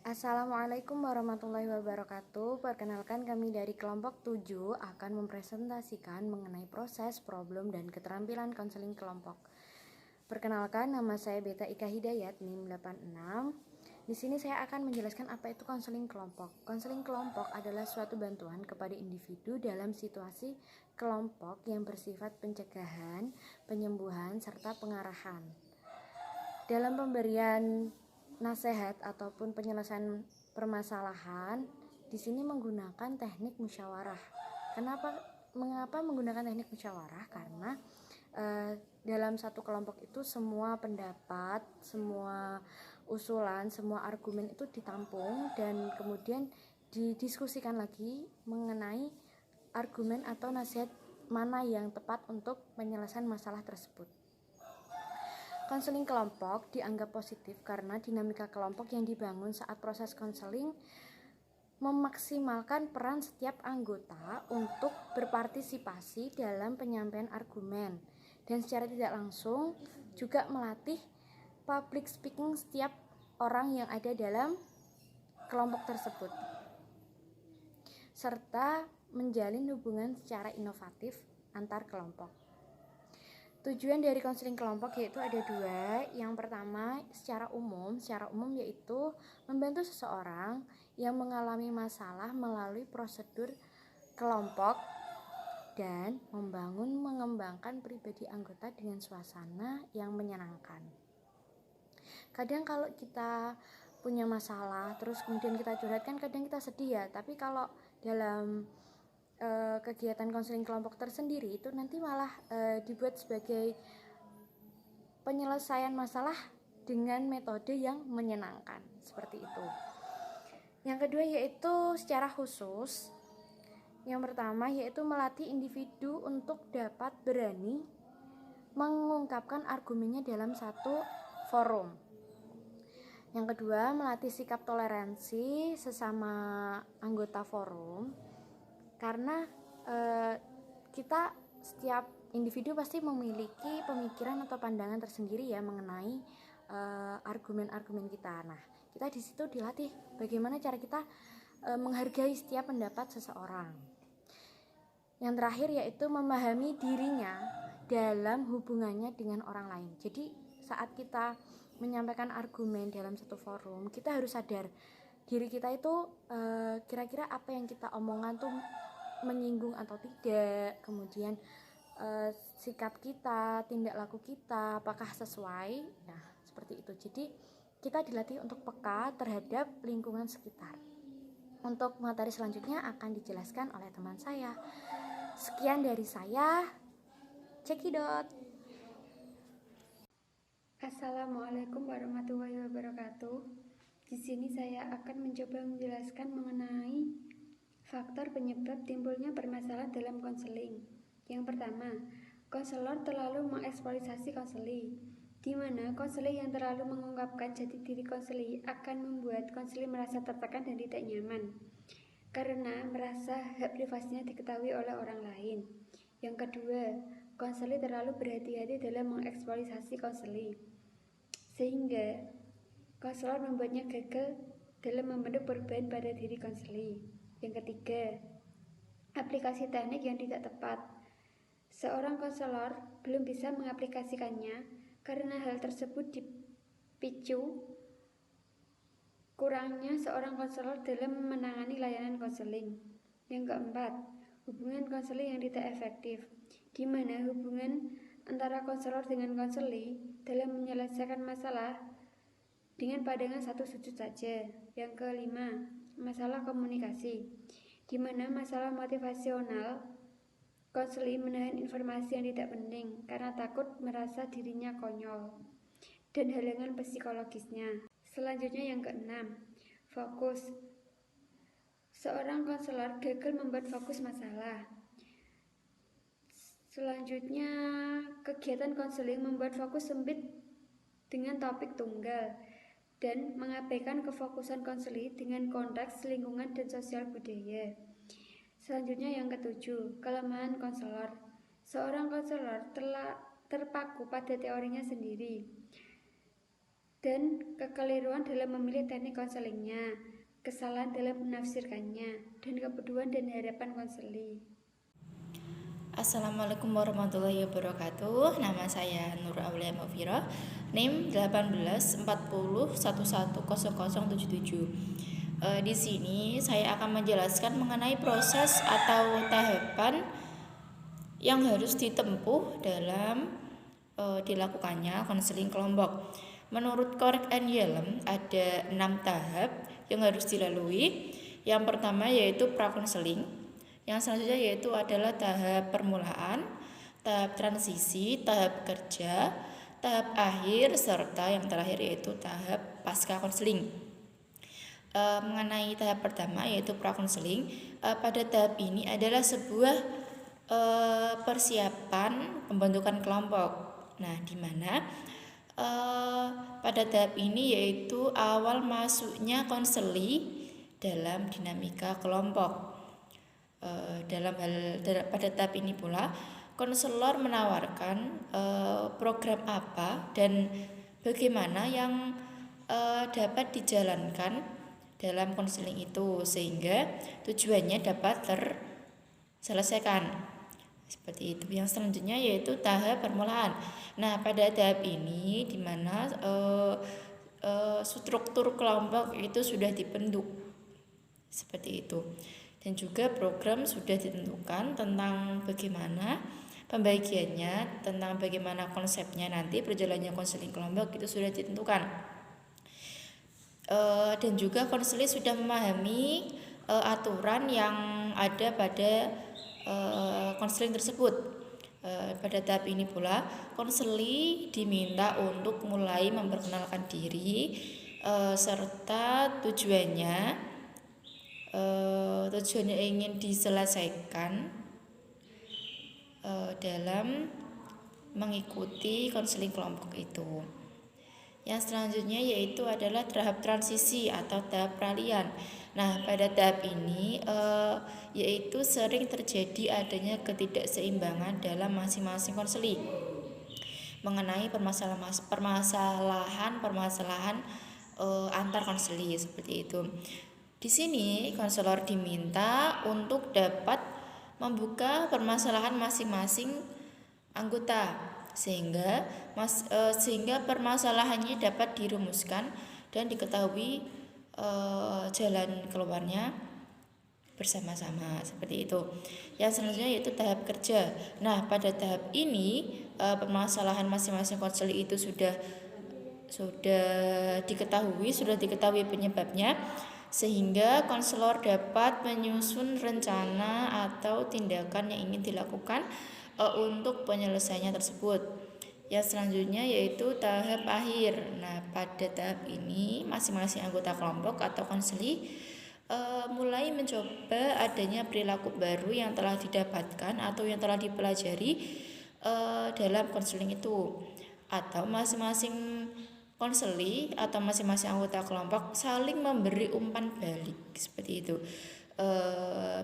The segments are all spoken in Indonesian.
Assalamualaikum warahmatullahi wabarakatuh. Perkenalkan, kami dari kelompok 7 akan mempresentasikan mengenai proses, problem, dan keterampilan konseling kelompok. Perkenalkan, nama saya Beta Ika Hidayat, NIM 86. Di sini saya akan menjelaskan apa itu konseling kelompok. Konseling kelompok adalah suatu bantuan kepada individu dalam situasi kelompok yang bersifat pencegahan, penyembuhan, serta pengarahan. Dalam pemberian nasihat ataupun penyelesaian permasalahan, di sini menggunakan teknik musyawarah. Mengapa menggunakan teknik musyawarah? Karena dalam satu kelompok itu semua pendapat, semua usulan, semua argumen itu ditampung dan kemudian didiskusikan lagi mengenai argumen atau nasihat mana yang tepat untuk penyelesaian masalah tersebut. Konseling kelompok dianggap positif karena dinamika kelompok yang dibangun saat proses konseling memaksimalkan peran setiap anggota untuk berpartisipasi dalam penyampaian argumen dan secara tidak langsung juga melatih public speaking setiap orang yang ada dalam kelompok tersebut, serta menjalin hubungan secara inovatif antar kelompok. Tujuan dari konseling kelompok yaitu ada dua. Yang pertama, secara umum yaitu membantu seseorang yang mengalami masalah melalui prosedur kelompok dan mengembangkan pribadi anggota dengan suasana yang menyenangkan. Kadang kalau kita punya masalah terus kemudian kita curhatkan, kadang kita sedih ya, tapi kalau dalam kegiatan konseling kelompok tersendiri itu nanti malah dibuat sebagai penyelesaian masalah dengan metode yang menyenangkan, seperti itu. Yang kedua yaitu secara khusus. Yang pertama yaitu melatih individu untuk dapat berani mengungkapkan argumennya dalam satu forum. Yang kedua, melatih sikap toleransi sesama anggota forum. Karena kita setiap individu pasti memiliki pemikiran atau pandangan tersendiri ya mengenai argumen-argumen kita. Nah, kita di situ dilatih bagaimana cara kita menghargai setiap pendapat seseorang. Yang terakhir yaitu memahami dirinya dalam hubungannya dengan orang lain. Jadi saat kita menyampaikan argumen dalam satu forum, kita harus sadar diri kita itu kira-kira apa yang kita omongkan tuh menyinggung atau tidak, kemudian sikap kita, tindak laku kita apakah sesuai. Nah, seperti itu. Jadi kita dilatih untuk peka terhadap lingkungan sekitar. Untuk materi selanjutnya akan dijelaskan oleh teman saya. Sekian dari saya, cekidot. Assalamualaikum warahmatullahi wabarakatuh. Di sini saya akan mencoba menjelaskan mengenai faktor penyebab timbulnya permasalahan dalam konseling. Yang pertama, konselor terlalu mengeksploitasi konseli, di mana konseli yang terlalu mengungkapkan jati diri konseli akan membuat konseli merasa tertekan dan tidak nyaman, karena merasa hak privasinya diketahui oleh orang lain. Yang kedua, konseli terlalu berhati-hati dalam mengeksploitasi konseli, sehingga konselor membuatnya gagal dalam membentuk perubahan pada diri konseli. Yang ketiga, aplikasi teknik yang tidak tepat. Seorang konselor belum bisa mengaplikasikannya karena hal tersebut dipicu kurangnya seorang konselor dalam menangani layanan konseling. Yang keempat, hubungan konseling yang tidak efektif, di mana hubungan antara konselor dengan konseli dalam menyelesaikan masalah dengan pandangan satu sudut saja. Yang kelima, masalah komunikasi, di mana masalah motivasional konseli menahan informasi yang tidak penting karena takut merasa dirinya konyol dan halangan psikologisnya. Selanjutnya yang keenam, fokus. Seorang konselor gagal membuat fokus masalah. Selanjutnya, kegiatan konseling membuat fokus sempit dengan topik tunggal dan mengabaikan kefokusan konseli dengan konteks lingkungan dan sosial budaya. Selanjutnya yang ketujuh, kelemahan konselor. Seorang konselor telah terpaku pada teorinya sendiri dan kekeliruan dalam memilih teknik konselingnya, kesalahan dalam menafsirkannya, dan kepedulian dan harapan konseling. Assalamualaikum warahmatullahi wabarakatuh. Nama saya Nur Aulia Mufira, NIM 1840110077. Di sini saya akan menjelaskan mengenai proses atau tahapan yang harus ditempuh dalam dilakukannya konseling kelompok. Menurut Cork and Yelem ada 6 tahap yang harus dilalui. Yang pertama yaitu pra-konseling. Yang selanjutnya yaitu adalah tahap permulaan, tahap transisi, tahap kerja, tahap akhir, serta yang terakhir yaitu tahap pasca konseling. Mengenai tahap pertama yaitu pra-konseling, pada tahap ini adalah sebuah persiapan pembentukan kelompok. Nah, di mana pada tahap ini yaitu awal masuknya konseli dalam dinamika kelompok. Pada tahap ini pula konselor menawarkan program apa dan bagaimana yang dapat dijalankan dalam konseling itu sehingga tujuannya dapat terselesaikan. Seperti itu. Yang selanjutnya yaitu tahap permulaan. Nah, pada tahap ini di mana struktur kelompok itu sudah dibentuk. Seperti itu. Dan juga program sudah ditentukan tentang bagaimana pembagiannya, tentang bagaimana konsepnya nanti perjalanannya konseling kelompok itu sudah ditentukan. Dan juga konseling sudah memahami aturan yang ada pada konseling tersebut. Pada tahap ini pula konseling diminta untuk mulai memperkenalkan diri serta tujuannya ingin diselesaikan dalam mengikuti konseling kelompok itu. Yang selanjutnya yaitu adalah tahap transisi atau tahap peralihan. Nah, pada tahap ini yaitu sering terjadi adanya ketidakseimbangan dalam masing-masing konseli mengenai permasalahan antar konseli seperti itu. Di sini konselor diminta untuk dapat membuka permasalahan masing-masing anggota sehingga permasalahannya dapat dirumuskan dan diketahui jalan keluarnya bersama-sama seperti itu. Yang selanjutnya yaitu tahap kerja. Nah, pada tahap ini permasalahan masing-masing konseli itu sudah diketahui penyebabnya sehingga konselor dapat menyusun rencana atau tindakan yang ingin dilakukan untuk penyelesaiannya tersebut. Yang selanjutnya yaitu tahap akhir. Nah, pada tahap ini masing-masing anggota kelompok atau konseli mulai mencoba adanya perilaku baru yang telah didapatkan atau yang telah dipelajari dalam konseling itu, atau masing-masing konseli atau masing-masing anggota kelompok saling memberi umpan balik seperti itu,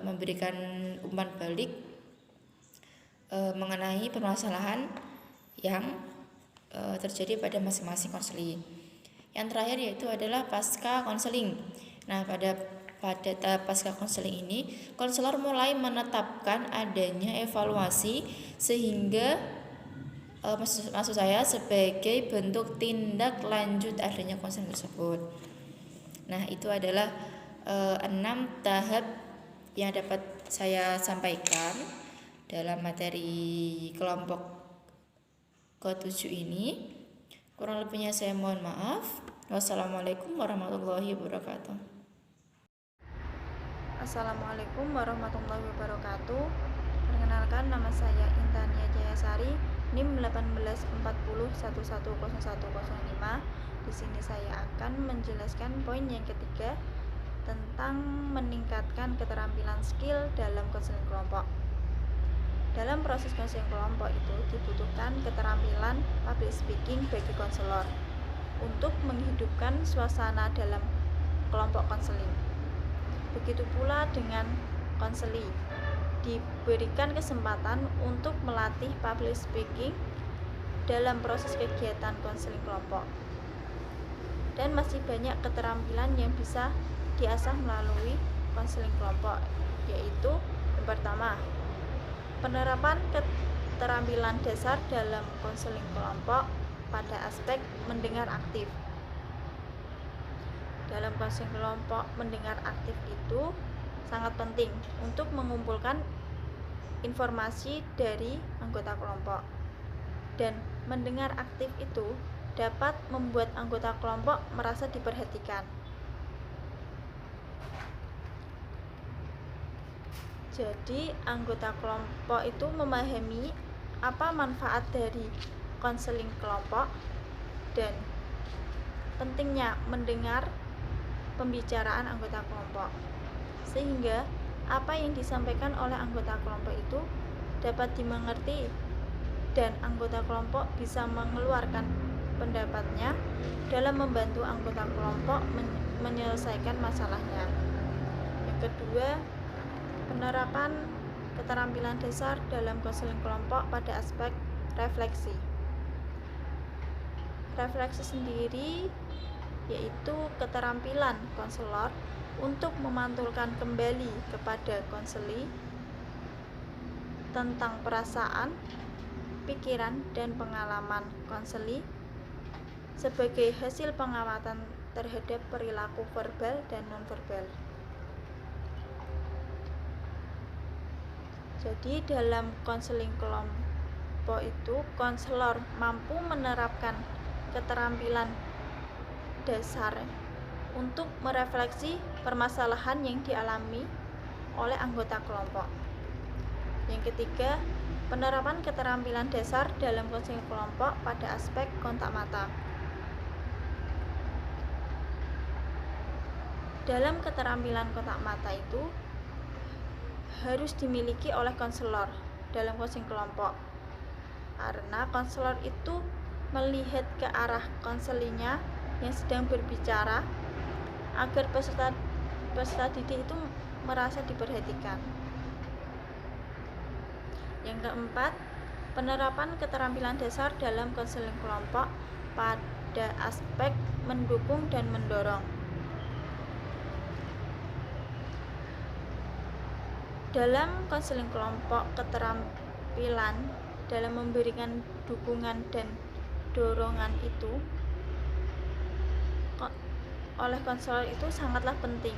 memberikan umpan balik mengenai permasalahan yang terjadi pada masing-masing konseli. Yang terakhir yaitu adalah pasca konseling. Nah, pada tahap pasca konseling ini konselor mulai menetapkan adanya evaluasi sehingga maksud saya sebagai bentuk tindak lanjut adanya konseling tersebut. Nah, itu adalah 6 tahap yang dapat saya sampaikan dalam materi kelompok ke-7 ini. Kurang lebihnya saya mohon maaf. Wassalamualaikum warahmatullahi wabarakatuh. Assalamualaikum warahmatullahi wabarakatuh. Perkenalkan, nama saya Intania Jayasari, NIM 1840110105. Di sini saya akan menjelaskan poin yang ketiga tentang meningkatkan keterampilan skill dalam konseling kelompok. Dalam proses konseling kelompok itu dibutuhkan keterampilan public speaking bagi konselor untuk menghidupkan suasana dalam kelompok konseling. Begitu pula dengan konseli, diberikan kesempatan untuk melatih public speaking dalam proses kegiatan konseling kelompok. Dan masih banyak keterampilan yang bisa diasah melalui konseling kelompok, yaitu yang pertama, penerapan keterampilan dasar dalam konseling kelompok pada aspek mendengar aktif. Dalam konseling kelompok, mendengar aktif itu sangat penting untuk mengumpulkan informasi dari anggota kelompok. Dan mendengar aktif itu dapat membuat anggota kelompok merasa diperhatikan. Jadi, anggota kelompok itu memahami apa manfaat dari konseling kelompok dan pentingnya mendengar pembicaraan anggota kelompok, sehingga apa yang disampaikan oleh anggota kelompok itu dapat dimengerti dan anggota kelompok bisa mengeluarkan pendapatnya dalam membantu anggota kelompok menyelesaikan masalahnya. Yang kedua, penerapan keterampilan dasar dalam konseling kelompok pada aspek refleksi. Refleksi sendiri yaitu keterampilan konselor untuk memantulkan kembali kepada konseli tentang perasaan, pikiran, dan pengalaman konseli sebagai hasil pengamatan terhadap perilaku verbal dan nonverbal. Jadi dalam konseling kelompok itu konselor mampu menerapkan keterampilan dasar untuk merefleksi permasalahan yang dialami oleh anggota kelompok. Yang ketiga, penerapan keterampilan dasar dalam konseling kelompok pada aspek kontak mata. Dalam keterampilan kontak mata itu harus dimiliki oleh konselor dalam konseling kelompok, karena konselor itu melihat ke arah konselinya yang sedang berbicara agar peserta didik itu merasa diperhatikan. Yang keempat, penerapan keterampilan dasar dalam konseling kelompok pada aspek mendukung dan mendorong. Dalam konseling kelompok, keterampilan dalam memberikan dukungan dan dorongan itu oleh konselor itu sangatlah penting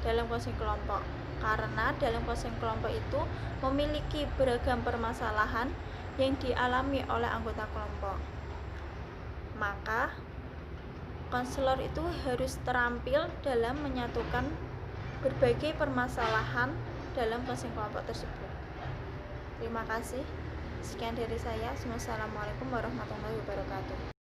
dalam konseling kelompok, karena dalam konseling kelompok itu memiliki beragam permasalahan yang dialami oleh anggota kelompok. Maka konselor itu harus terampil dalam menyatukan berbagai permasalahan dalam konseling kelompok tersebut. Terima kasih. Sekian dari saya. Wassalamualaikum warahmatullahi wabarakatuh.